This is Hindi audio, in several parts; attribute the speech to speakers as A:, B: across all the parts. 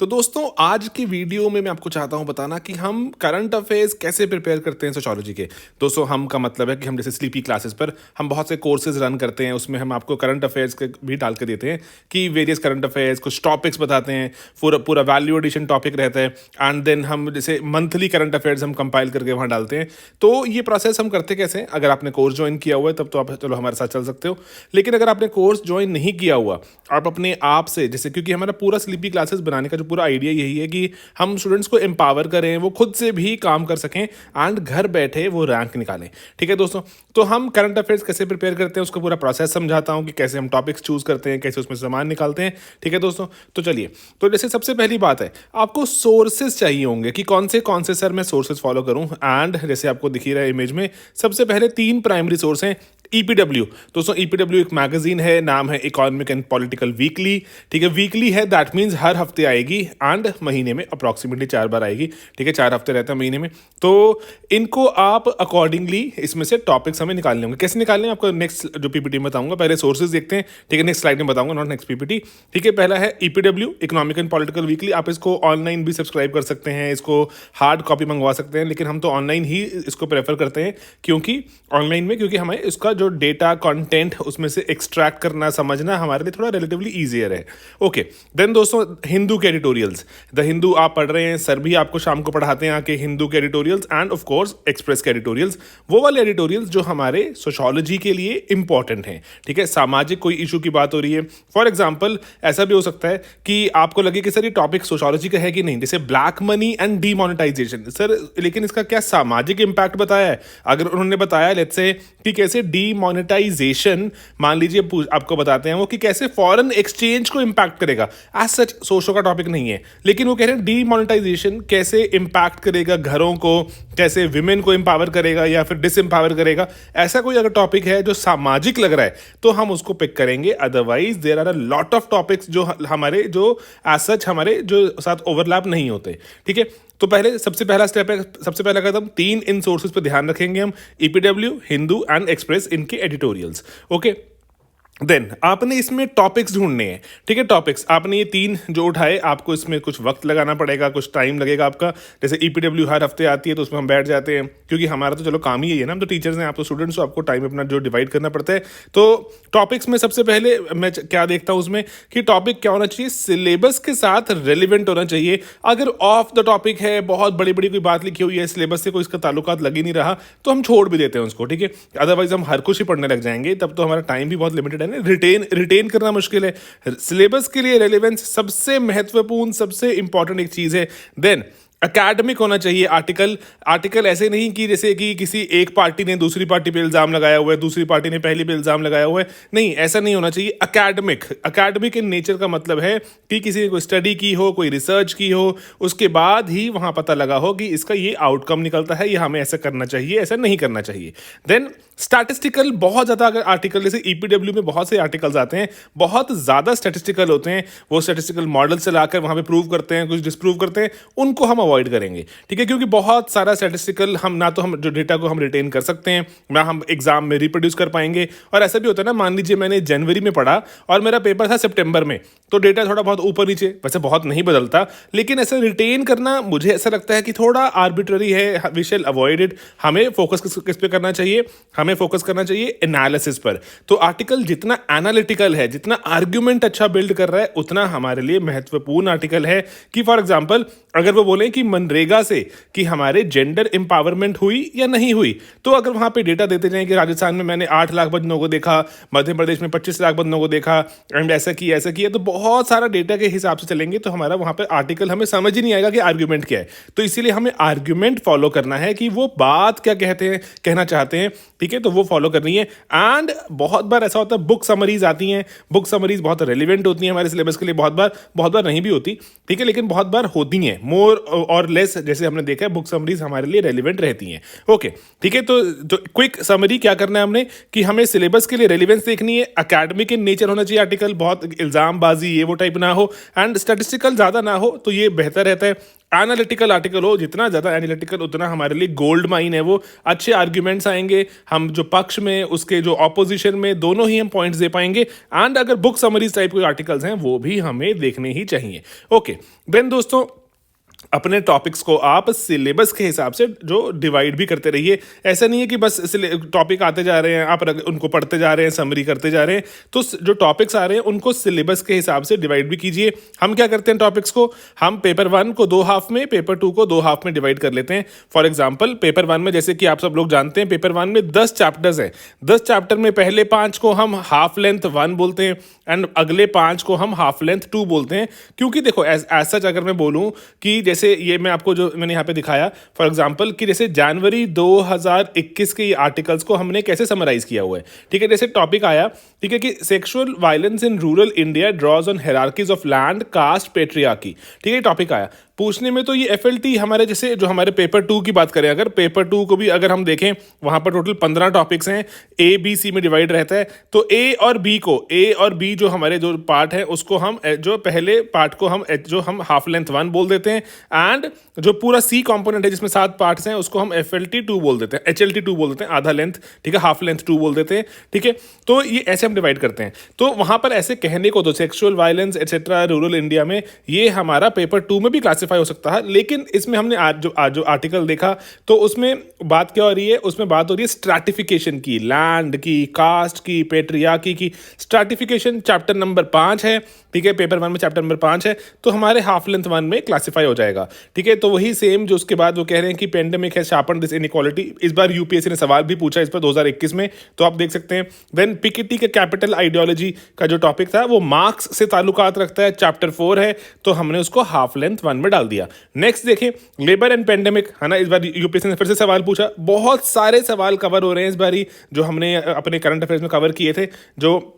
A: तो दोस्तों आज की वीडियो में मैं आपको चाहता हूं बताना कि हम करंट अफेयर्स कैसे प्रिपेयर करते हैं सोशियोलॉजी के। दोस्तों हम का मतलब है कि हम जैसे स्लीपी क्लासेस पर हम बहुत से कोर्सेज रन करते हैं, उसमें हम आपको करंट अफेयर्स के भी डाल के देते हैं कि वेरियस करंट अफेयर्स कुछ टॉपिक्स बताते हैं, पूरा पूरा वैल्यू एडिशन टॉपिक रहता है एंड देन हम जैसे मंथली करंट अफेयर्स हम कंपाइल करके वहाँ डालते हैं। तो ये प्रोसेस हम करते कैसे हैं? अगर आपने कोर्स ज्वाइन किया हुआ है तब तो आप चलो हमारे साथ चल सकते हो, लेकिन अगर आपने कोर्स ज्वाइन नहीं किया हुआ, आप अपने आप से जैसे, क्योंकि हमारा पूरा स्लीपी क्लासेस बनाने का जो पूरा आइडिया यही है कि हम स्टूडेंट्स को एम्पावर करें, वो खुद से भी काम कर सकें एंड घर बैठे वो रैंक निकालें। ठीक है दोस्तों, तो हम करंट अफेयर्स कैसे प्रिपेयर करते हैं उसका पूरा प्रोसेस समझाता हूं कि कैसे हम टॉपिक्स चूज करते हैं, कैसे उसमें सामान निकालते हैं। ठीक है दोस्तों, तो चलिए, तो जैसे सबसे पहली बात है, आपको सोर्सेज चाहिए होंगे कि कौन से सर मैं सोर्सेज फॉलो करूं। एंड जैसे आपको दिख ही रहा है इमेज में, सबसे पहले 3 प्राइमरी सोर्स हैं। ईपीडब्ल्यू, दोस्तों ईपीडब्ल्यू एक मैगजीन है, नाम है इकोनॉमिक एंड पॉलिटिकल वीकली। ठीक है, वीकली है, दैट मीन्स हर हफ्ते आएगी एंड महीने में अप्रॉक्सीमेटली 4 बार आएगी। ठीक है, 4 हफ्ते रहता है महीने में। तो इनको आप अकॉर्डिंगली इसमें से टॉपिक्स हमें निकालने होंगे। कैसे निकालने हैं आपको नेक्स्ट जो पीपीटी में बताऊंगा, पहले सोर्सेज देखते हैं। ठीक है, नेक्स्ट स्लाइड में बताऊंगा, नॉट नेक्स्ट पीपीटी। ठीक है, पहला है EPW economic and political weekly. आप इसको ऑनलाइन भी सब्सक्राइब कर सकते हैं, इसको हार्ड कॉपी मंगवा सकते हैं, लेकिन हम तो ऑनलाइन ही इसको प्रेफर करते हैं, क्योंकि ऑनलाइन में क्योंकि हमें इसका जो डेटा कंटेंट उसमें से एक्सट्रैक्ट करना समझना हमारे लिए थोड़ा रिलेटिवली ईजियर है। ओके, देन दोस्तों हिंदू के एडिटोरियल्स, द हिंदू आप पढ़ रहे हैं, सर भी आपको शाम को पढ़ाते हैं आके हिंदू के editorials end of course express के एडिटोरियल्स, वो वाले एडिटोरियल्स जो हमारे सोशियोलॉजी के लिए इंपॉर्टेंट हैं। ठीक है, सामाजिक कोई इशू की बात हो रही है, फॉर एग्जाम्पल ऐसा भी हो सकता है कि आपको लगे कि सर ये टॉपिक सोशियोलॉजी का है कि नहीं, जैसे black money and demonetisation, sir लेकिन इसका क्या सामाजिक इंपैक्ट बताया है? अगर उन्होंने बताया लेट्स से कि कैसे डीमोनेटाइजेशन, मान लीजिए आपको बताते हैं वो कि कैसे फॉरेन एक्सचेंज को इंपैक्ट करेगा, एज सच सोशो का टॉपिक नहीं है, लेकिन वो कह रहे हैं डीमोनेटाइजेशन कैसे इंपैक्ट करेगा घरों को, कैसे विमेन को एम्पावर करेगा या फिर डिसएम्पावर करेगा। ऐसा कोई अगर टॉपिक है जो सामाजिक लग रहा है तो हम उसको पिक करेंगे, otherwise there are a lot of topics जो हमारे जो एज सच हमारे जो साथ ओवरलैप नहीं होते। ठीक है, तो पहले सबसे पहला स्टेप है, सबसे पहला कदम 3 इन सोर्सेज पे ध्यान रखेंगे हम, ईपीडब्ल्यू, हिंदू एंड एक्सप्रेस, इनके एडिटोरियल्स। ओके, देन आपने इसमें टॉपिक्स ढूंढने हैं। ठीक है, टॉपिक्स आपने ये 3 जो उठाए, आपको इसमें कुछ वक्त लगाना पड़ेगा, कुछ टाइम लगेगा आपका। जैसे ईपीडब्ल्यू हर हफ्ते आती है तो उसमें हम बैठ जाते हैं, क्योंकि हमारा तो चलो काम ही यही है ना, हम तो टीचर्स हैं, आप तो स्टूडेंट्स हो, आपको टाइम अपना जो डिवाइड करना पड़ता है। तो टॉपिक्स में सबसे पहले मैं क्या देखता हूँ उसमें कि टॉपिक क्या होना चाहिए, सिलेबस के साथ रेलिवेंट होना चाहिए। अगर ऑफ द टॉपिक है, बहुत बड़ी बड़ी कोई बात लिखी हुई है, सिलेबस से कोई इसका ताल्लुकात लग ही नहीं रहा, तो हम छोड़ भी देते हैं उसको। ठीक है, अदरवाइज हम हर कुछ ही पढ़ने लग जाएंगे, तब तो हमारा टाइम भी बहुत लिमिटेड है ना, रिटेन करना मुश्किल है। सिलेबस के लिए रेलेवेंस सबसे महत्वपूर्ण, सबसे इंपॉर्टेंट एक चीज है। देन एकेडमिक होना चाहिए आर्टिकल ऐसे नहीं कि जैसे कि किसी एक पार्टी ने दूसरी पार्टी पे इल्जाम लगाया हुआ है, दूसरी पार्टी ने पहली पे इल्जाम लगाया हुआ है, नहीं, ऐसा नहीं होना चाहिए। एकेडमिक इन नेचर का मतलब है कि किसी ने कोई स्टडी की हो, कोई रिसर्च की हो, उसके बाद ही वहां पता लगा हो कि इसका ये आउटकम निकलता है, ये हमें ऐसा करना चाहिए, ऐसा नहीं करना चाहिए। देन स्टैटिस्टिकल, बहुत ज्यादा अगर आर्टिकल, जैसे ईपीडब्ल्यू में बहुत से आर्टिकल्स आते हैं, बहुत ज्यादा स्टैटिस्टिकल होते हैं, वो स्टैटिस्टिकल मॉडल चलाकर वहां पे प्रूव करते हैं, कुछ डिस्प्रूव करते हैं, उनको हम अवॉइड करेंगे। ठीक है, क्योंकि बहुत सारा स्टैटिस्टिकल हम ना तो हम जो डेटा को हम रिटेन कर सकते हैं, ना हम एग्जाम में रिप्रोड्यूस कर पाएंगे। और ऐसा भी होता है ना, मान लीजिए मैंने जनवरी में पढ़ा और मेरा पेपर था सितंबर में, तो डेटा थोड़ा बहुत ऊपर नीचे, वैसे बहुत नहीं बदलता, लेकिन ऐसा रिटेन करना मुझे ऐसा लगता है कि थोड़ा आर्बिट्ररी है, वी शैल अवॉइड इट। हमें फोकस किस पे करना चाहिए? हमें फोकस करना चाहिए एनालिसिस पर। तो आर्टिकल जितना एनालिटिकल है, जितना आर्ग्यूमेंट अच्छा बिल्ड कर रहा है, उतना हमारे लिए महत्वपूर्ण आर्टिकल है। कि फॉर एग्जांपल अगर वो बोले कि मनरेगा से कि हमारे जेंडर एम्पावरमेंट हुई या नहीं हुई, तो अगर वहां पे डेटा देते जाएं कि राजस्थान में मैंने 8 लाख बंदों को देखा, मध्य प्रदेश में 25 लाख बंदों को देखा, एंड ऐसा किया, तो बहुत सारा डेटा के हिसाब से चलेंगे तो हमारा वहां पे आर्टिकल हमें समझ ही नहीं आएगा कि आर्ग्यूमेंट क्या है। तो इसीलिए हमें आर्ग्यूमेंट फॉलो करना है कि वो बात क्या कहना चाहते हैं। ठीक है, तो वो फॉलो करनी है। एंड बहुत बार ऐसा होता है, बुक समरीज आती हैं, बुक समरीज बहुत रेलिवेंट होती हैं हमारे सिलेबस के लिए, बहुत बार नहीं भी होती। ठीक है, लेकिन बहुत बार होती हैं, मोर और लेस, जैसे हमने देखा है, बुक समरीज हमारे लिए रेलिवेंट रहती हैं। ओके, ठीक है, तो क्विक समरी क्या करना है हमने कि हमें सिलेबस के लिए रेलिवेंस देखनी है, एकेडमिक इन नेचर होना चाहिए आर्टिकल, बहुत इल्जामबाजी ये वो टाइप ना हो, एंड स्टैटिस्टिकल ज्यादा ना हो, तो ये बेहतर रहता है। एनालिटिकल आर्टिकल हो, जितना ज़्यादा एनालिटिकल उतना हमारे लिए गोल्ड माइन है वो। अच्छे आर्ग्यूमेंट्स आएंगे, हम जो पक्ष में उसके जो ऑपोजिशन में दोनों ही हम पॉइंट्स दे पाएंगे। एंड अगर बुक समरीज टाइप के आर्टिकल्स हैं वो भी हमें देखने ही चाहिए। ओके देन दोस्तों, अपने टॉपिक्स को आप सिलेबस के हिसाब से जो डिवाइड भी करते रहिए। ऐसा नहीं है कि बस टॉपिक आते जा रहे हैं आप उनको पढ़ते जा रहे हैं, समरी करते जा रहे हैं। तो जो टॉपिक्स आ रहे हैं उनको सिलेबस के हिसाब से डिवाइड भी कीजिए। हम क्या करते हैं, टॉपिक्स को हम पेपर 1 को 2 हाफ में, पेपर 2 को 2 हाफ में डिवाइड कर लेते हैं। फॉर एग्जाम्पल पेपर 1 में, जैसे कि आप सब लोग जानते हैं, पेपर 1 में 10 चैप्टर्स हैं। 10 चैप्टर में पहले 5 को हम हाफ लेंथ 1 बोलते हैं एंड अगले 5 को हम हाफ लेंथ 2 बोलते हैं। क्योंकि देखो ऐसा अगर मैं बोलूं कि जैसे ये मैं आपको जो मैंने यहाँ पे दिखाया फॉर एग्जांपल कि जैसे जनवरी 2021 के आर्टिकल्स को हमने कैसे समराइज किया हुआ है। ठीक है, जैसे टॉपिक आया, ठीक है, कि sexual violence in rural India draws on hierarchies of land caste patriarchy. ठीक है, टॉपिक आया पूछने में, तो ये FLT हमारे जैसे जो हमारे पेपर 2 की बात करें, अगर पेपर 2 को भी अगर हम देखें वहां पर टोटल 15 टॉपिक्स हैं, A B C में डिवाइड रहता है। तो A और B जो हमारे जो पार्ट है उसको हम जो पहले पार्ट को हम जो हम हाफ लेंथ 1 बोल देते हैं एंड जो पूरा C कंपोनेंट है जिसमें 7 पार्ट्स हैं उसको हम FLT 2 बोल देते हैं, HLT 2 बोल देते हैं, आधा लेंथ। ठीक है, हाफ लेंथ 2 बोल देते हैं। ठीक है, तो ये ऐसे हम डिवाइड करते हैं। तो वहां पर ऐसे कहने को तो sexual violence etcetera rural India में ये हमारा पेपर 2 में भी क्लासिफाई हो सकता है। लेकिन इसमें हमने आज जो आर्टिकल देखा तो उसमें बात क्या हो रही है, उसमें बात हो रही है स्ट्रैटिफिकेशन की, लैंड की, कास्ट की, पेट्रियार्की की। स्ट्रैटिफिकेशन चैप्टर नंबर 5 है। ठीक है, पेपर 1 में चैप्टर नंबर 5 है, तो हमारे हाफ लेंथ 1 में क्लासिफाई हो जाएगा। ठीक है, तो वही सेम जो उसके बाद वो कह रहे हैं कि पेंडेमिक है शार्पन दिस इनइक्वालिटी। इस बार यूपीएससी ने सवाल भी पूछा इस पर 2021 में, तो आप देख सकते हैं। देन पिकेटी के कैपिटल आइडियोलॉजी का जो टॉपिक था वो मार्क्स से ताल्लुकात रखता है, चैप्टर 4 है, तो हमने उसको हाफ लेंथ 1 में डाल दिया। नेक्स्ट देखें, लेबर एंड पेंडेमिक है ना, इस बार यूपीएससी ने फिर से सवाल पूछा। बहुत सारे सवाल कवर हो रहे हैं इस बार जो हमने अपने करंट अफेयर्स में कवर किए थे, जो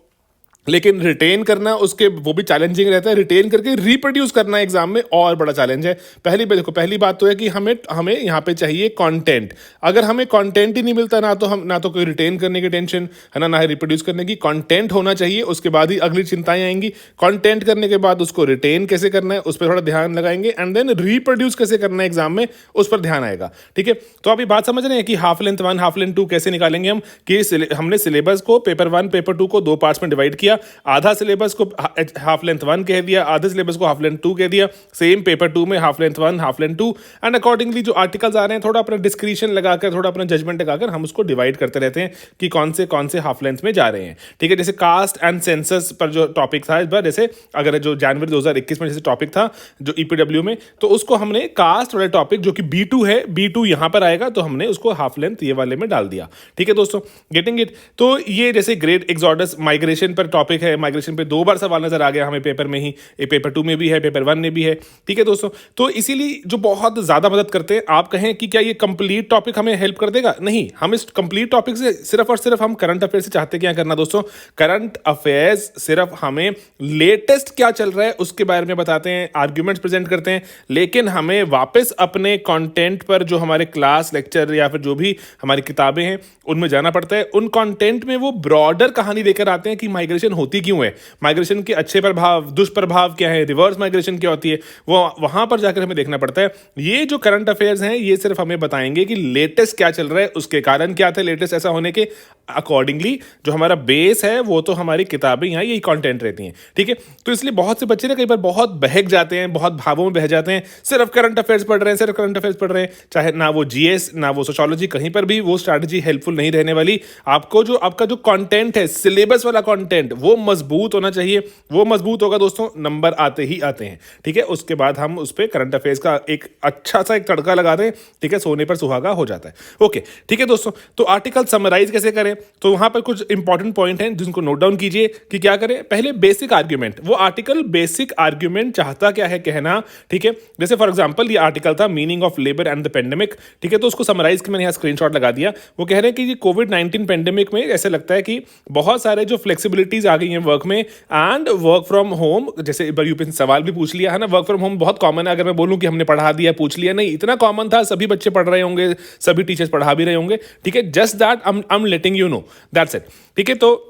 A: लेकिन रिटेन करना उसके वो भी चैलेंजिंग रहता है। रिटेन करके रिप्रोड्यूस करना एग्जाम में और बड़ा चैलेंज है। पहली बात तो है कि हमें यहाँ पे चाहिए कंटेंट। अगर हमें कंटेंट ही नहीं मिलता ना तो कोई रिटेन करने की टेंशन है ना ही रिप्रोड्यूस करने की। कंटेंट होना चाहिए, उसके बाद ही अगली चिंताएं आएंगी। कंटेंट करने के बाद उसको रिटेन कैसे करना है उस पर थोड़ा ध्यान लगाएंगे एंड देन रिप्रोड्यूस कैसे करना है एग्जाम में उस पर ध्यान आएगा। ठीक है, तो आप ये बात समझ रहे हैं कि हाफ लेंथ 1 हाफ लेंथ 2 कैसे निकालेंगे हम, कि हमने सिलेबस को पेपर 1 पेपर 2 को 2 पार्ट्स में डिवाइड किया। आधा सिलेबस को हाफ लेंथ 1 कह दिया, आधे सिलेबस को हाफ लेंथ 2 कह दिया। सेम पेपर 2 में half length 1 half length 2 and accordingly जो आर्टिकल्स आ रहे हैं थोड़ा अपना डिस्क्रिप्शन लगाकर, थोड़ा अपना जजमेंट लगाकर हम उसको डिवाइड करते रहते हैं कि कौन से हाफ लेंथ में जा रहे हैं। ठीक है, जैसे कास्ट एंड सेंसस पर जो टॉपिक था इस बार, जैसे अगर जो जनवरी 2021 में जैसे टॉपिक था जो EPW में, तो उसको हमने कास्ट वाले टॉपिक जो कि B2 है, B2 यहां पर आएगा, तो हमने उसको हाफ लेंथ ये वाले में डाल दिया। ठीक है दोस्तों, गेटिंग इट। तो ये जैसे ग्रेट एक्सोडस माइग्रेशन पर टॉपिक है, माइग्रेशन पे 2 बार सवाल नजर आ गया हमें पेपर में ही, पेपर 2 में भी है, पेपर 1 में भी है। ठीक है दोस्तों, तो इसीलिए जो बहुत ज्यादा मदद करते हैं, आप कहें कि क्या ये कंप्लीट टॉपिक हमें हेल्प कर देगा? नहीं, हम इस कंप्लीट टॉपिक से सिर्फ और सिर्फ हम करंट अफेयर से चाहते क्या करना दोस्तों, करंट अफेयर्स सिर्फ हमें लेटेस्ट क्या चल रहा है उसके बारे में बताते हैं, आर्ग्यूमेंट्स प्रेजेंट करते हैं, लेकिन हमें वापस अपने कंटेंट पर जो हमारे क्लास लेक्चर या फिर जो भी हमारी किताबें हैं उनमें जाना पड़ता है। उन कंटेंट में वो ब्रॉडर कहानी लेकर आते हैं कि माइग्रेशन होती क्यों है, माइग्रेशन के अच्छे प्रभाव, दुष्प्रभाव क्या है, रिवर्स माइग्रेशन क्या होती है, वो वहां पर जाकर हमें देखना पड़ता है। ये जो करंट अफेयर्स हैं ये सिर्फ हमें बताएंगे कि लेटेस्ट क्या चल रहा है, उसके कारण क्या थे लेटेस्ट ऐसा होने के। अकॉर्डिंगली जो हमारा बेस है वो तो हमारी किताबें यहाँ यही कंटेंट रहती हैं। ठीक है, तो इसलिए बहुत से बच्चे ना कई बार बहुत बहक जाते हैं, बहुत भावों में बह जाते हैं, सिर्फ करंट अफेयर्स पढ़ रहे हैं, सिर्फ करंट अफेयर्स पढ़ रहे हैं, चाहे ना वो GS ना वो सोशियोलॉजी, कहीं पर भी वो स्ट्रैटेजी हेल्पफुल नहीं रहने वाली। आपको जो आपका जो कंटेंट है, सिलेबस वाला कंटेंट, वो मजबूत होना चाहिए। वो मजबूत होगा दोस्तों, नंबर आते ही आते हैं। ठीक है, उसके बाद हम उस पर करंट अफेयर्स का एक अच्छा सा एक तड़का लगा दें, ठीक है, सोने पर सुहागा हो जाता है। ओके, ठीक है दोस्तों, तो आर्टिकल समराइज कैसे करें, तो वहां पर कुछ इंपॉर्टेंट पॉइंट हैं जिनको नोट डाउन कीजिए कि क्या करें। पहले बेसिक आर्ग्यूमेंट, वो आर्टिकल बेसिक आर्ग्यूमेंट चाहता क्या है कहना। ठीक है, जैसे फॉर एग्जांपल ये आर्टिकल था meaning of labour and the pandemic. ठीक है, तो उसको समराइज के मैंने यहाँ स्क्रीनशॉट लगा दिया। वो कह रहे हैं कि ये कोविड-19 पेंडेमिक में ऐसे लगता है कि बहुत सारे जो फ्लेक्सिबिलिटीज आ गई हैं वर्क में एंड वर्क फ्रॉम होम, जैसे यूपीएससी सवाल भी पूछ लिया है ना, वर्क फ्रॉम होम बहुत कॉमन है। अगर मैं बोलूं कि हमने पढ़ा दिया, पूछ लिया, नहीं, इतना कॉमन था, सभी बच्चे पढ़ रहे होंगे, सभी टीचर्स पढ़ा भी रहे होंगे। ठीक है, just that I am letting you know, that's it. ठीक है, तो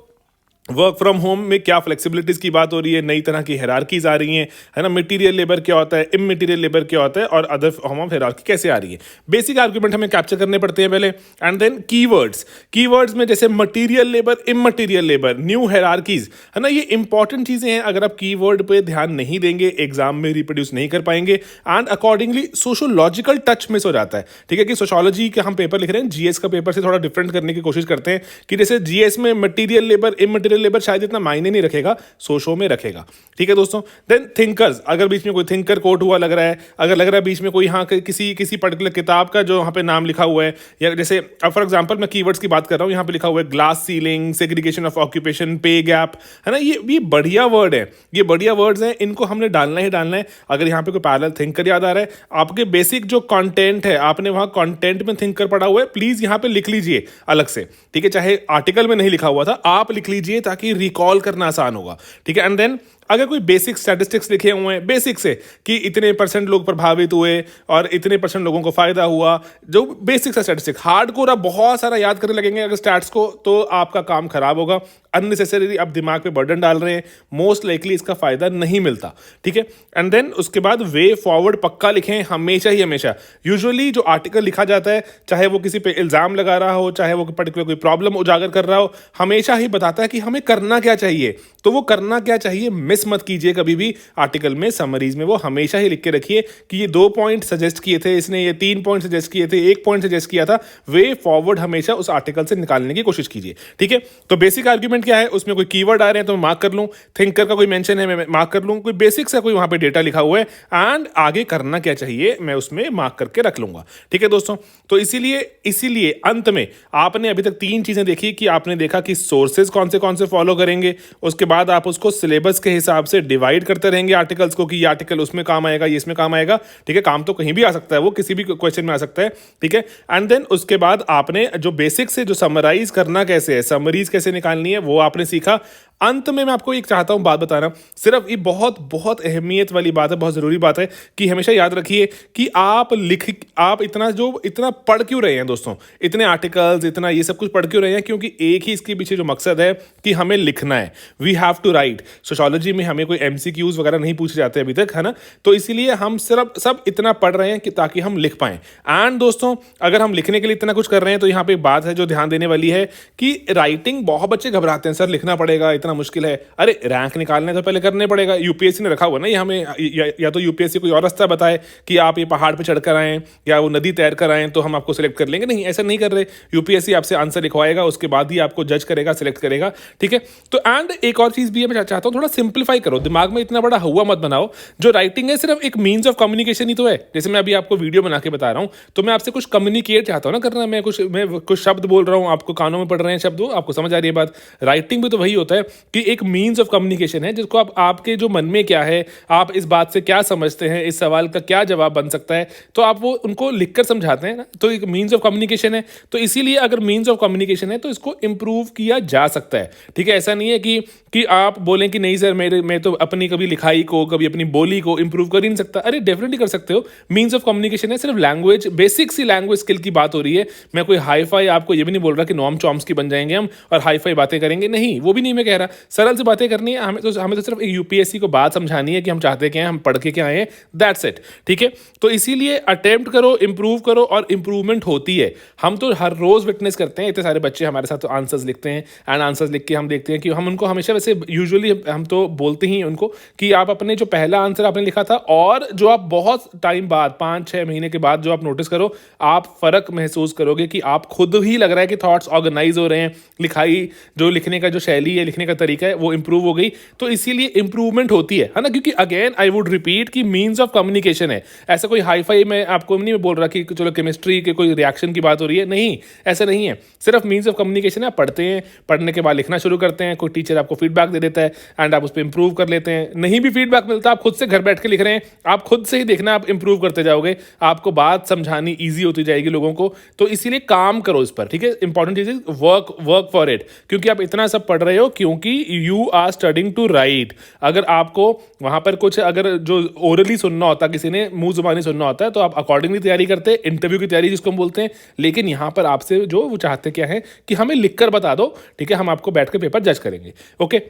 A: वर्क फ्रॉम होम में क्या फ्लेक्सिबिलिटीज की बात हो रही है, नई तरह की हायरार्कीज आ रही हैं, है ना, मटेरियल लेबर क्या होता है, इमटेरियल लेबर क्या होता है, और अदर फॉर्म ऑफ हायरार्की कैसे आ रही है। बेसिक आर्गुमेंट हमें कैप्चर करने पड़ते हैं पहले, एंड देन कीवर्ड्स में जैसे material labour, immaterial labour, new hierarchies, है ना, ये इंपॉर्टेंट चीजें हैं। अगर आप कीवर्ड पे ध्यान नहीं देंगे एग्जाम में रिप्रोड्यूस नहीं कर पाएंगे, and accordingly sociological touch miss हो जाता है। ठीक है कि सोशोलॉजी का हम पेपर लिख रहे हैं, जीएस का पेपर से थोड़ा डिफरेंट करने की कोशिश करते हैं कि जैसे जीएस में मटेरियल लेबर, इमटेरियल लेबर शायद इतना मायने नहीं रखेगा, सोशो में रखेगा। ठीक है दोस्तों। देन थिंकर्स, अगर बीच में कोई थिंकर कोट हुआ लग रहा है, अगर लग रहा है बीच में कोई हाँ किसी किसी पर्टिकुलर किताब का जो यहाँ पे नाम लिखा हुआ है, या जैसे अब फॉर एग्जांपल मैं कीवर्ड्स की बात कर रहा हूँ, यहाँ पे लिखा हुआ है glass ceiling, segregation of occupation, पे गैप, है ना, ये बढ़िया वर्ड है, ये बढ़िया वर्ड्स हैं, इनको हमने डालना ही डालना है। अगर यहाँ पे कोई पैरेलल थिंकर याद आ रहा है, आपके बेसिक जो कंटेंट है, आपने वहाँ कंटेंट में थिंकर पढ़ा हुआ है, प्लीज यहाँ पे लिख लीजिए अलग से। ठीक है, चाहे आर्टिकल में नहीं लिखा हुआ था, आप लिख लीजिए ताकि रिकॉल करना आसान होगा। ठीक है, एंड देन अगर कोई बेसिक स्टैटिस्टिक्स लिखे हुए हैं बेसिक से कि इतने % लोग प्रभावित हुए और इतने % लोगों को फायदा हुआ, जो बेसिक सा स्टैटिस्टिक, हार्डकोर आप बहुत सारा याद करने लगेंगे अगर स्टैट्स को, तो आपका काम खराब होगा। अननेसेसरी आप दिमाग पे बर्डन डाल रहे हैं, मोस्ट लाइकली इसका फायदा नहीं मिलता। ठीक है, एंड देन उसके बाद वे फॉरवर्ड पक्का लिखें हमेशा ही हमेशा। यूजुअली जो आर्टिकल लिखा जाता है, चाहे वो किसी पे इल्जाम लगा रहा हो, चाहे वो पर्टिकुलर कोई प्रॉब्लम उजागर कर रहा हो, हमेशा ही बताता है कि हमें करना क्या चाहिए। तो वो करना क्या चाहिए मिस मत कीजिए कभी भी आर्टिकल में, समरीज में वो हमेशा ही लिख के रखिए कि ये 2 पॉइंट सजेस्ट किए थे इसने, ये 3 पॉइंट सजेस्ट किए थे, 1 पॉइंट सजेस्ट किया था। वे फॉरवर्ड हमेशा उस आर्टिकल से निकालने की कोशिश कीजिए। ठीक है, तो बेसिक आर्ग्यूमेंट क्या है, उसमें कोई कीवर्ड आ रहे हैं तो मैं मार्क कर लूं, थिंकर का कोई मेंशन है मैं मार्क कर लूं, कोई बेसिक सा कोई वहां पे डेटा लिखा हुआ है, एंड आगे करना क्या चाहिए मैं उसमें मार्क करके रख लूंगा। ठीक है दोस्तों, तो इसीलिए अंत में आपने अभी तक 3 चीजें देखी कि आपने देखा कि सोर्सेज कौन से फॉलो करेंगे, उसके बाद आप उसको सिलेबस के हिसाब से डिवाइड करते रहेंगे आर्टिकल्स को कि ये आर्टिकल उसमें काम आएगा, ये इसमें काम आएगा। ठीक है, काम तो कहीं भी आ सकता है, वो किसी भी क्वेश्चन में आ सकता है। ठीक है, एंड देन उसके बाद आपने जो बेसिक से जो समराइज करना कैसे है, समरीज कैसे निकालनी है, वो आपने सीखा। अंत में मैं आपको एक चाहता हूं बात बताना, सिर्फ ये बहुत बहुत अहमियत वाली बात है, बहुत जरूरी बात है कि हमेशा याद रखिए कि आप इतना पढ़ क्यों रहे हैं दोस्तों, इतने आर्टिकल्स, इतना ये सब कुछ पढ़ क्यों रहे हैं, क्योंकि एक ही इसके पीछे जो मकसद है कि हमें लिखना है, we have to write. Sociology में हमें कोई एमसीक्यूज वगैरह नहीं पूछे जाते अभी तक, है ना, तो इसीलिए हम सिर्फ सब इतना पढ़ रहे हैं कि ताकि हम लिख पाएं। एंड दोस्तों अगर हम लिखने के लिए इतना कुछ कर रहे हैं तो यहाँ पे एक बात है जो ध्यान देने वाली है कि राइटिंग, बहुत बच्चे घबराते हैं, सर लिखना पड़ेगा, इतना मुश्किल है। अरे रैंक निकालने तो पहले करने पड़ेगा, यूपीएससी ने रखा हुआ ना ये हमें, या तो यूपीएससी कोई और रास्ता बताए कि आप ये पहाड़ पे चढ़कर आए या वो नदी तैर कर आए तो हम आपको सिलेक्ट कर लेंगे, नहीं ऐसा नहीं कर रहे। यूपीएससी आपसे आंसर लिखवाएगा, उसके बाद ही आपको जज करेगा, सिलेक्ट करेगा। ठीक है, तो एंड एक और चीज भी है, मैं चाहता हूं थोड़ा सिंप्लीफाई करो, दिमाग में इतना बड़ा हुआ मत बनाओ। जो राइटिंग है सिर्फ एक मीन्स ऑफ कम्युनिकेशन ही तो है, जैसे मैं अभी आपको वीडियो बना के बता रहा हूं तो मैं आपसे कुछ कम्युनिकेट चाहता हूं ना करना, मैं कुछ शब्द बोल रहा हूं, आपको कानों में पड़ रहे हैं शब्द, आपको समझ आ रही है बात। राइटिंग भी तो वही होता है कि एक मीन्स ऑफ कम्युनिकेशन है, जिसको आप, आपके जो मन में क्या है, आप इस बात से क्या समझते हैं, इस सवाल का क्या जवाब बन सकता है, तो आप वो उनको लिखकर समझाते हैं ना, तो एक मीन्स ऑफ कम्युनिकेशन है। तो इसीलिए अगर मीन्स ऑफ कम्युनिकेशन है तो इसको इंप्रूव किया जा सकता है। ठीक है, ऐसा नहीं है कि आप बोलें कि नहीं सर मैं तो अपनी कभी लिखाई को, कभी अपनी बोली को इंप्रूव कर ही नहीं सकता। अरे डेफिनेटली कर सकते हो, मीन्स ऑफ कम्युनिकेशन है, सिर्फ लैंग्वेज, बेसिक सी लैंग्वेज स्किल की बात हो रही है। मैं कोई हाई फाई आपको ये भी नहीं बोल रहा कि नॉम चॉम्स्की बन जाएंगे हम और हाई फाई बातें करेंगे, नहीं वो भी नहीं मैं कह रहा। सरल से बातें करनी है, हमें तो सिर्फ एक यूपीएससी को बात समझानी है कि हम चाहते क्या हैं, हम पढ़ के क्या आए हैं, दैट्स इट। ठीक है, तो इसीलिए अटेम्प्ट करो, इंप्रूव करो, और इंप्रूवमेंट होती है। हम तो हर रोज विटनेस करते हैं, इतने सारे बच्चे हमारे साथ आंसर्स लिखते हैं, एंड आंसर्स लिख के हम देखते हैं कि हम उनको हमेशा, वैसे यूजुअली हम तो बोलते ही उनको कि आप अपने जो पहला आंसर आपने लिखा था और जो आप बहुत टाइम बाद 5-6 महीने के बाद जो आप नोटिस करो, आप फर्क महसूस करोगे कि आप खुद ही लग रहा है कि थॉट्स ऑर्गेनाइज हो रहे हैं, लिखाई जो लिखने का जो शैली है, लिखने का तरीका है वो इंप्रूव हो गई। तो इसीलिए इंप्रूवमेंट होती है ना, क्योंकि अगेन आई वुड रिपीट कि मीन्स ऑफ कम्युनिकेशन है। ऐसा कोई हाई फाई में आपको नहीं बोल रहा कि चलो केमिस्ट्री के कोई रिएक्शन की बात हो रही है, नहीं ऐसा नहीं है, सिर्फ मीन्स ऑफ कम्युनिकेशन है। आप पढ़ते हैं, पढ़ने के बाद लिखना शुरू करते हैं, कोई टीचर आपको फीडबैक दे देता है एंड आप उस पर इंप्रूव कर लेते हैं। नहीं भी फीडबैक मिलता, आप खुद से घर बैठ के लिख रहे हैं, आप खुद से ही देखना, आप इंप्रूव करते जाओगे, आपको बात समझानी ईजी होती जाएगी लोगों को। तो इसीलिए काम करो इस पर, ठीक है। इंपॉर्टेंट चीज इज वर्क फॉर इट, क्योंकि आप इतना सब पढ़ रहे हो क्योंकि you are studying to write. अगर आपको वहां पर कुछ अगर जो ओरली सुनना होता, किसी ने मुंह जुबानी सुनना होता है, तो आप अकॉर्डिंगली तैयारी करते, इंटरव्यू की तैयारी जिसको हम बोलते हैं। लेकिन यहां पर आपसे जो वो चाहते क्या है कि हमें लिखकर बता दो, ठीक है, हम आपको बैठ के पेपर जज करेंगे। ओके,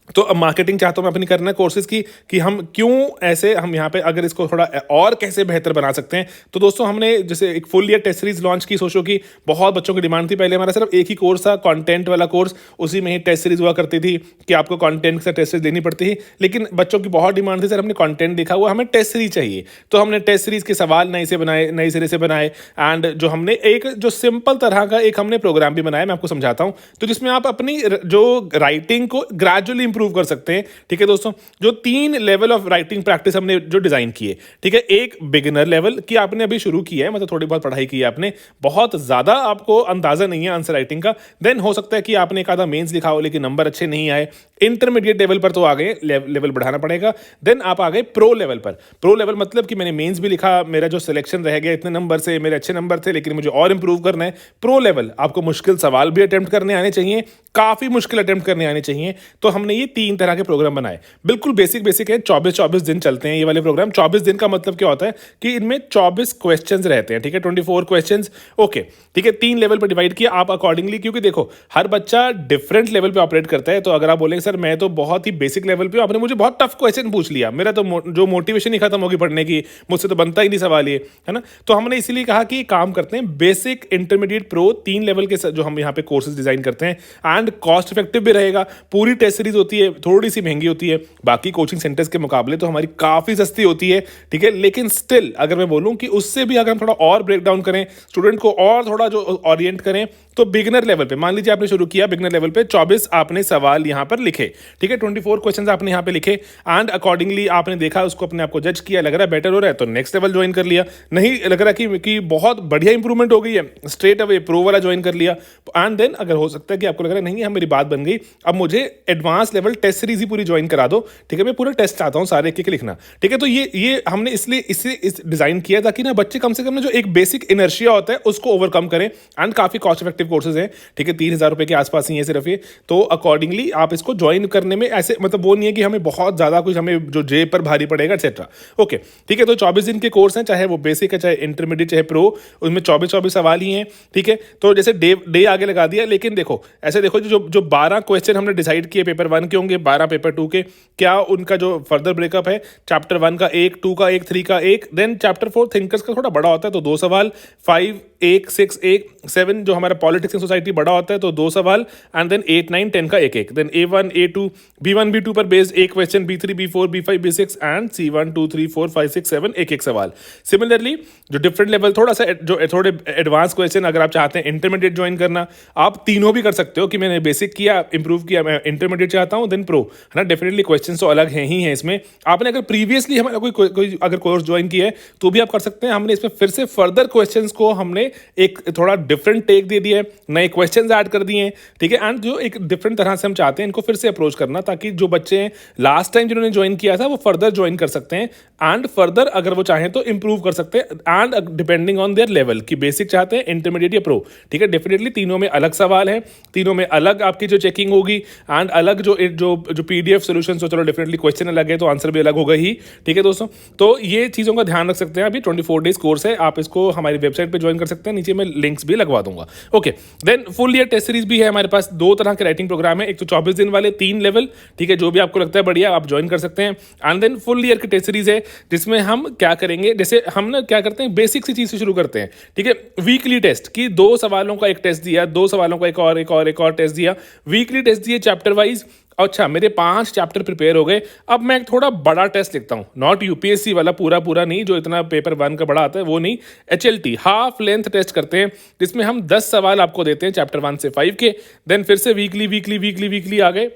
A: तो अब मार्केटिंग चाहता हूँ मैं अपनी करना है कोर्सेज की, कि हम क्यों ऐसे, हम यहाँ पे अगर इसको थोड़ा और कैसे बेहतर बना सकते हैं। तो दोस्तों हमने जैसे एक full year test series launch की, सोचो कि बहुत बच्चों की डिमांड थी। पहले हमारा सिर्फ एक ही कोर्स था, कंटेंट वाला कोर्स, उसी में ही टेस्ट सीरीज हुआ करती थी कि आपको कंटेंट से टेस्ट सीरीज देनी पड़ती थी। लेकिन बच्चों की बहुत डिमांड थी, सर हमने कंटेंट देखा हुआ, हमें टेस्ट सीरीज चाहिए। तो हमने टेस्ट सीरीज के सवाल नए से बनाए, नए सिरे से बनाए, एंड जो हमने एक जो सिंपल तरह का एक हमने प्रोग्राम भी बनाया, मैं आपको समझाता हूँ। तो जिसमें आप अपनी जो राइटिंग को ग्रेजुअली इंप्रूव कर सकते हैं, ठीक है दोस्तों। जो 3 लेवल ऑफ राइटिंग प्रैक्टिस हमने जो डिजाइन किए, ठीक है। एक बिगिनर लेवल की आपने अभी शुरू की है, मतलब थोड़ी बहुत पढ़ाई की है आपने, बहुत ज्यादा आपको अंदाजा नहीं है आंसर राइटिंग का। देन हो सकता है कि आपने एक आधा मेंस लिखा हो लेकिन नंबर अच्छे नहीं आए। इंटरमीडिएट लेवल पर तो आ गए, लेवल बढ़ाना पड़ेगा। देन आप आ गए प्रो लेवल पर। प्रो लेवल मतलब कि मैंने मेंस भी लिखा, मेरा जो सिलेक्शन रह गया इतने नंबर से, मेरे अच्छे नंबर थे लेकिन मुझे और इंप्रूव करना है। प्रो लेवल आपको मुश्किल सवाल भी अटेम्प्ट करने आने चाहिए, काफी मुश्किल अटेम्प्ट करने आने चाहिए। तो हमने ये 3 तरह के प्रोग्राम बनाए, बिल्कुल बेसिक है। 24 दिन चलते हैं ये वाले प्रोग्राम। 24 दिन का मतलब क्या होता है कि इनमें 24 क्वेश्चंस रहते हैं, ठीक है, 24 क्वेश्चंस। ओके, ठीक है, 3 लेवल पर डिवाइड किया आप अकॉर्डिंगली, क्योंकि देखो हर बच्चा डिफरेंट लेवल पे ऑपरेट करता है। तो अगर आप बोलेंगे सर मैं तो बहुत ही बेसिक लेवल पे, आपने मुझे बहुत टफ क्वेश्चन पूछ लिया, मेरा तो जो मोटिवेशन ही खत्म होगी पढ़ने की, मुझसे तो बनता ही नहीं सवाल ये, है ना। तो हमने इसीलिए कहा कि काम करते हैं बेसिक, इंटरमीडिएट, प्रो, 3 लेवल के जो हम यहाँ पे कोर्सेज डिजाइन करते हैं। एंड कॉस्ट इफेक्टिव भी रहेगा। पूरी टेस्ट सीरीज होती है, थोड़ी सी महंगी होती है, बाकी कोचिंग सेंटर्स के मुकाबले तो हमारी काफी सस्ती होती है, ठीक है। लेकिन स्टिल अगर मैं बोलूं कि उससे भी अगर हम थोड़ा और ब्रेक डाउन करें, स्टूडेंट को और थोड़ा जो ओरिएंट करें, तो बिगिनर लेवल पे मान लीजिए आपने शुरू किया, बिगिनर लेवल पे 24 आपने सवाल यहां पर लिखे, ठीक है, 24 क्वेश्चंस आपने यहां पे लिखे, एंड अकॉर्डिंगली आपने देखा, उसको अपने आप को जज किया, लग रहा है बेटर हो रहा है तो नेक्स्ट लेवल ज्वाइन कर लिया, नहीं लग रहा कि बहुत बढ़िया इंप्रूवमेंट हो गई है, स्ट्रेट अवे प्रो वाला ज्वाइन कर लिया। एंड देन अगर हो सकता है कि आपको लग रहा है नहीं, मेरी बात बन गई, अब मुझे एडवांस लेवल टेस्ट सीरीज ही पूरी ज्वाइन करा दो, ठीक है, मैं पूरा टेस्ट चाहता हूं, सारे एक एक लिखना, ठीक है। तो ये हमने इसलिए इसे डिजाइन किया ताकि ना बच्चे कम से कम जो एक बेसिक इनर्शिया होता है उसको ओवरकम करें। एंड काफी कॉस्ट इफेक्टिव कोर्सेज हैं, ठीक है, 3000 रुपए के आसपास ही है सिर्फ ये। तो अकॉर्डिंगली आप इसको ज्वाइन करने में ऐसे, मतलब वो नहीं है कि हमें बहुत ज्यादा कुछ हमें जो जेब पर भारी पड़ेगा एक्सेट्रा। ओके, ठीक है। तो 24 दिन के कोर्स हैं, चाहे वो बेसिक है, चाहे इंटरमीडिएट, चाहे प्रो, उसमें 24 सवाल ही हैं, ठीक है। तो जैसे डे आगे लगा दिया, लेकिन देखो ऐसे देखो, जो 12 क्वेश्चन हमने डिसाइड किए पेपर 1 के होंगे, 12 पेपर 2 के, क्या उनका जो फर्दर ब्रेकअप है, चैप्टर 1 का 1, 2 का 1, 3 का 1, देन चैप्टर 4 थिंकर्स का थोड़ा बड़ा होता है तो 2 सवाल, 5, 1, 6, 1, 7 जो हमारा पॉलिटिक्स एंड सोसाइटी बड़ा होता है तो 2 सवाल, एंड देन 8, 9, 10 का 1, then A1, A2, B1, B2 पर based 1 question, B3, B4, B5, B6 and C1, 2, 3, 4, 5, 6, 7 1 सवाल। सिमिलरली जो डिफरेंट लेवल थोड़ा सा जो थोड़े एडवांस क्वेश्चन, अगर आप चाहते हैं इंटरमीडिएट ज्वाइन करना, आप तीनों भी कर सकते हो कि मैंने बेसिक किया, इंप्रूव किया, मैं इंटरमीडिएट चाहता हूं, देन प्रो, है ना। डेफिनेटली क्वेश्चन तो अलग हैं ही हैं इसमें। आपने अगर प्रीवियसली हमारा कोई अगर कोर्स ज्वाइन किया है तो भी आप कर सकते हैं। हमने इसमें फिर से फर्दर क्वेश्चंस को हमने एक थोड़ा डिफरेंट टेक दे दिया है, नए क्वेश्चंस ऐड कर दिए हैं, ठीक है। एंड जो एक डिफरेंट तरह से हम चाहते हैं इनको फिर से अप्रोच करना, ताकि जो बच्चे हैं लास्ट टाइम जिन्होंने ज्वाइन किया था वो फर्दर ज्वाइन कर सकते हैं, एंड फर्दर अगर वो चाहें तो इंप्रूव कर सकते हैं, and depending on their level की बेसिक चाहते हैं, इंटरमीडिएट या प्रो, ठीक है। डेफिनेटली तीनों में अलग सवाल है, तीनों में अलग आपकी जो चेकिंग होगी, एंड अलग जो PDF सोल्यूशन, तो चलो डेफिनेटली क्वेश्चन अलग है तो आंसर भी अलग होगा ही, ठीक है दोस्तों। तो ये चीज़ों का ध्यान रख सकते हैं। अभी 24 डेज कोर्स है, आप इसको हमारी वेबसाइट पे ज्वाइन कर सकते हैं, नीचे मैं लिंक्स भी लगवा दूंगा। Okay, then full year test series भी है हमारे पास। 2 तरह के राइटिंग प्रोग्राम है, एक तो 24 दिन वाले 3 लेवल, ठीक है, जो भी आपको लगता है बढ़िया आप ज्वाइन कर सकते हैं। एंड देन फुल ईयर की टेस्ट सीरीज है, जिसमें हम क्या करेंगे, जैसे हम ना क्या करते हैं, बेसिक सी चीज से शुरू करते हैं, ठीक है। वीकली टेस्ट की 2 सवालों का एक टेस्ट दिया, 2 सवालों का एक और टेस्ट दिया, वीकली टेस्ट दिए चैप्टर वाइज। अच्छा, मेरे 5 चैप्टर प्रिपेयर हो गए, अब मैं एक थोड़ा बड़ा टेस्ट लिखता हूँ, नॉट UPSC वाला पूरा नहीं, जो इतना पेपर 1 का बड़ा आता है वो नहीं, HLT हाफ लेंथ टेस्ट करते हैं, जिसमें हम 10 सवाल आपको देते हैं चैप्टर 1 से 5 के। देन फिर से वीकली आ गए,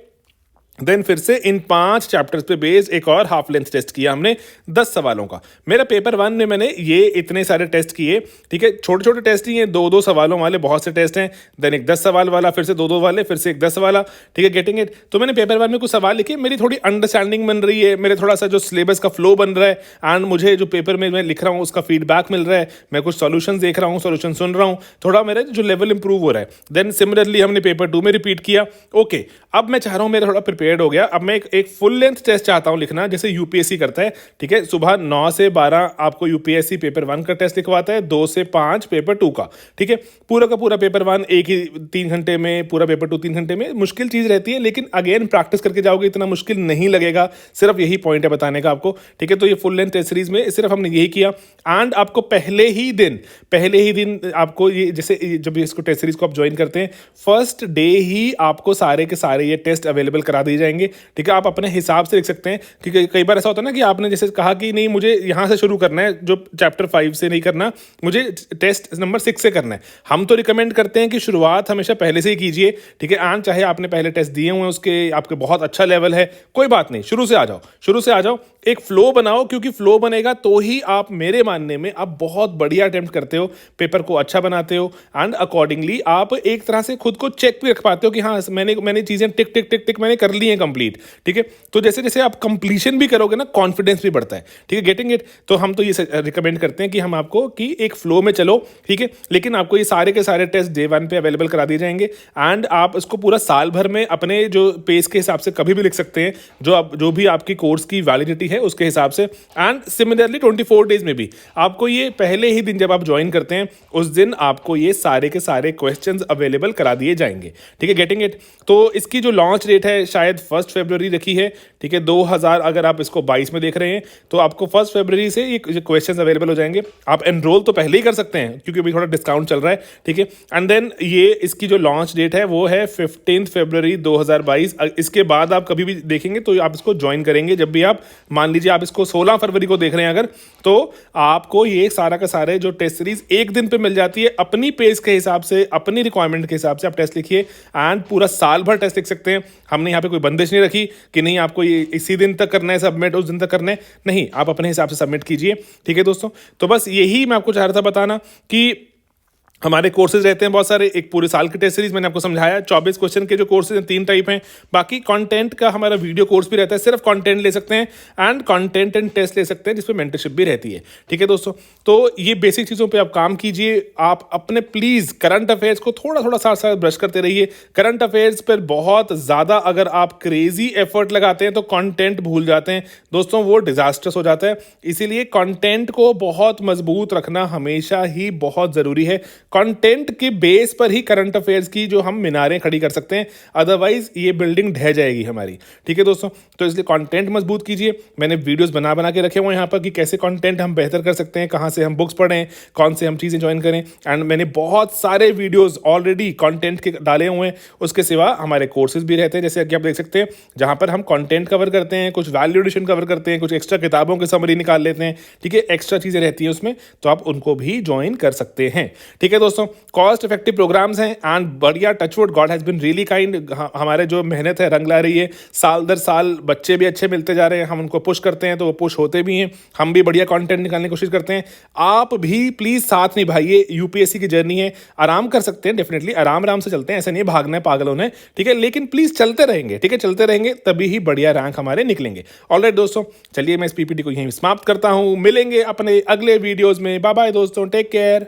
A: देन फिर से इन 5 चैप्टर्स पे बेस्ड एक और हाफ लेंथ टेस्ट किया हमने 10 सवालों का। मेरा पेपर 1 में मैंने ये इतने सारे टेस्ट किए, ठीक है, छोटे छोटे टेस्ट ही हैं, 2-2 सवालों वाले बहुत से टेस्ट हैं, देन एक 10 सवाल वाला, फिर से 2-2 वाले, फिर से एक 10 वाला, ठीक है, गेटिंग इट। तो मैंने पेपर 1 में कुछ सवाल लिखे, मेरी थोड़ी अंडरस्टैंडिंग बन रही है, मेरे थोड़ा सा जो सिलेबस का फ्लो बन रहा है, एंड मुझे जो पेपर में मैं लिख रहा हूँ उसका फीडबैक मिल रहा है, मैं कुछ सॉल्यूशन देख रहा हूँ, सॉल्यूशन सुन रहा हूँ, थोड़ा मेरा जो लेवल इंप्रूव हो रहा है। देन सिमिलरली हमने पेपर 2 में रिपीट किया। ओके, अब मैं चाह रहा हूँ मेरा थोड़ा प्रिपेयर्ड हो गया, अब मैं एक फुल लेंथ टेस्ट चाहता हूं लिखना, जैसे यूपीएससी करता है, ठीक है, सुबह 9 से 12 आपको यूपीएससी पेपर 1 का टेस्ट लिखवाता है, 2 से 5 पेपर 2 का, ठीक है। पूरा का पूरा पेपर 1 एक ही 3 घंटे में, पूरा पेपर 2 3 घंटे में। मुश्किल चीज रहती है, लेकिन अगेन प्रैक्टिस करके जाओगे इतना मुश्किल नहीं लगेगा, सिर्फ यही पॉइंट है बताने का आपको, ठीक है। तो ये फुल लेंथ टेस्ट सीरीज में सिर्फ हमने यही किया, एंड आपको पहले ही दिन आपको ये, जैसे जब इसको टेस्ट सीरीज को आप ज्वाइन करते हैं, फर्स्ट डे ही आपको सारे के सारे ये टेस्ट अवेलेबल करा दिए जाएंगे, ठीक है। आप अपने हिसाब से लिख सकते हैं, क्योंकि कई बार ऐसा होता है ना कि आपने जैसे कहा कि नहीं मुझे यहाँ से शुरू करना है, जो चैप्टर 5 से नहीं करना, मुझे टेस्ट नंबर 6 से करना है। हम तो रिकमेंड करते हैं कि शुरुआत हमेशा पहले से ही कीजिए, ठीक है। एंड चाहे आपने पहले टेस्ट दिए हुए हैं, उसके आपके बहुत अच्छा लेवल है, कोई बात नहीं, शुरू से आ जाओ, एक फ्लो बनाओ, क्योंकि फ्लो बनेगा तो ही आप, मेरे मानने में, आप बहुत बढ़िया अटेम्प्ट करते हो, पेपर को अच्छा बनाते हो, एंड अकॉर्डिंगली आप एक तरह से खुद को चेक भी रख पाते हो कि हाँ मैंने चीजें टिक टिक टिक टिक मैंने कर ली हैं कंप्लीट, ठीक है। तो जैसे जैसे आप कंप्लीशन भी करोगे ना, कॉन्फिडेंस भी बढ़ता है, ठीक है, गेटिंग इट। तो हम तो ये रिकमेंड करते हैं कि हम आपको कि एक फ्लो में चलो, ठीक है, लेकिन आपको ये सारे के सारे टेस्ट डे 1 पे अवेलेबल करा दिए जाएंगे, एंड आप इसको पूरा साल भर में अपने जो पेस के हिसाब से कभी भी लिख सकते हैं, जो भी आपकी कोर्स की वैलिडिटी है उसके हिसाब से। एंड सिमिलरली 24 डेज में भी आपको ये पहले ही दिन जब आप ज्वाइन करते हैं, उस दिन आपको ये सारे के सारे क्वेश्चंस अवेलेबल करा दिए जाएंगे, ठीक है, गेटिंग इट। तो इसकी जो लॉन्च डेट है शायद 1 फरवरी रखी है, ठीक है, 2000, अगर आप इसको 22 में देख रहे हैं तो आपको 1 फरवरी से ये क्वेश्चंस अवेलेबल हो जाएंगे। आप एनरोल तो पहले ही कर सकते हैं, क्योंकि अभी थोड़ा डिस्काउंट चल रहा है, ठीक है। एंड देन ये इसकी जो लॉन्च डेट है वो है 15 फरवरी 2022। इसके बाद आप कभी भी देखेंगे तो आप इसको ज्वाइन करेंगे, जब भी आप, मान लीजिए आप इसको 16 फरवरी को देख रहे हैं अगर, तो आपको ये सारा का सारे जो टेस्ट सीरीज एक दिन पे मिल जाती है, अपनी पेस के हिसाब से, अपनी रिक्वायरमेंट के हिसाब से आप टेस्ट लिखिए, एंड पूरा साल भर टेस्ट लिख सकते हैं। हमने यहाँ पे कोई बंदिश नहीं रखी कि नहीं आपको ये इसी दिन तक करना है सबमिट, उस दिन तक करना है, नहीं, आप अपने हिसाब से सबमिट कीजिए, ठीक है दोस्तों। तो बस यही मैं आपको चाह रहा था बताना कि हमारे कोर्सेज रहते हैं बहुत सारे, एक पूरे साल की टेस्ट सीरीज मैंने आपको समझाया, 24 क्वेश्चन के जो कोर्सेज हैं 3 टाइप हैं, बाकी कंटेंट का हमारा वीडियो कोर्स भी रहता है, सिर्फ कंटेंट ले सकते हैं, एंड कंटेंट एंड टेस्ट ले सकते हैं, जिसपे मेंटरशिप भी रहती है, ठीक है दोस्तों। तो ये बेसिक चीज़ों पे आप काम कीजिए, आप अपने प्लीज करंट अफेयर्स को थोड़ा थोड़ा साथ साथ ब्रश करते रहिए। करंट अफेयर्स पर बहुत ज़्यादा अगर आप क्रेजी एफर्ट लगाते हैं तो कंटेंट भूल जाते हैं दोस्तों, वो डिजास्टर्स हो जाता है। इसीलिए कंटेंट को बहुत मजबूत रखना हमेशा ही बहुत ज़रूरी है। कंटेंट के बेस पर ही करंट अफेयर्स की जो हम मीनारें खड़ी कर सकते हैं, अदरवाइज ये बिल्डिंग ढह जाएगी हमारी, ठीक है दोस्तों। तो इसलिए कंटेंट मजबूत कीजिए। मैंने वीडियोस बना के रखे हुए हैं यहाँ पर कि कैसे कंटेंट हम बेहतर कर सकते हैं, कहाँ से हम बुक्स पढ़ें, कौन से हम चीज़ें ज्वाइन करें, एंड मैंने बहुत सारे वीडियोस ऑलरेडी कंटेंट के डाले हुए हैं। उसके सिवा हमारे कोर्सेज भी रहते हैं, जैसे कि आप देख सकते हैं, जहाँ पर हम कंटेंट कवर करते हैं, कुछ वैल्यू एडिशन कवर करते हैं, कुछ एक्स्ट्रा किताबों की समरी निकाल लेते हैं, ठीक है, एक्स्ट्रा चीज़ें रहती हैं उसमें, तो आप उनको भी ज्वाइन कर सकते हैं, ठीक है दोस्तों। कॉस्ट इफेक्टिव प्रोग्राम्स हैं, एंड बढ़िया, touchwood, God has been really kind. हमारे जो मेहनत है रंग ला रही है, साल दर साल बच्चे भी अच्छे मिलते जा रहे हैं, हम उनको पुश करते हैं तो वो पुश होते भी हैं, हम भी बढ़िया कंटेंट निकालने की कोशिश करते हैं। आप भी प्लीज साथ निभाइए, यूपीएससी की जर्नी है, आराम कर सकते हैं, डेफिनेटली आराम से चलते हैं, ऐसा नहीं भागना है पागल होना है, ठीक है, लेकिन प्लीज चलते रहेंगे, ठीक है, चलते रहेंगे तभी ही बढ़िया रैंक हमारे निकलेंगे। ऑलराइट दोस्तों, चलिए मैं इस पीपीटी को यहीं समाप्त करता हूं, मिलेंगे अपने अगले वीडियोज में, बाय बाय दोस्तों, टेक केयर।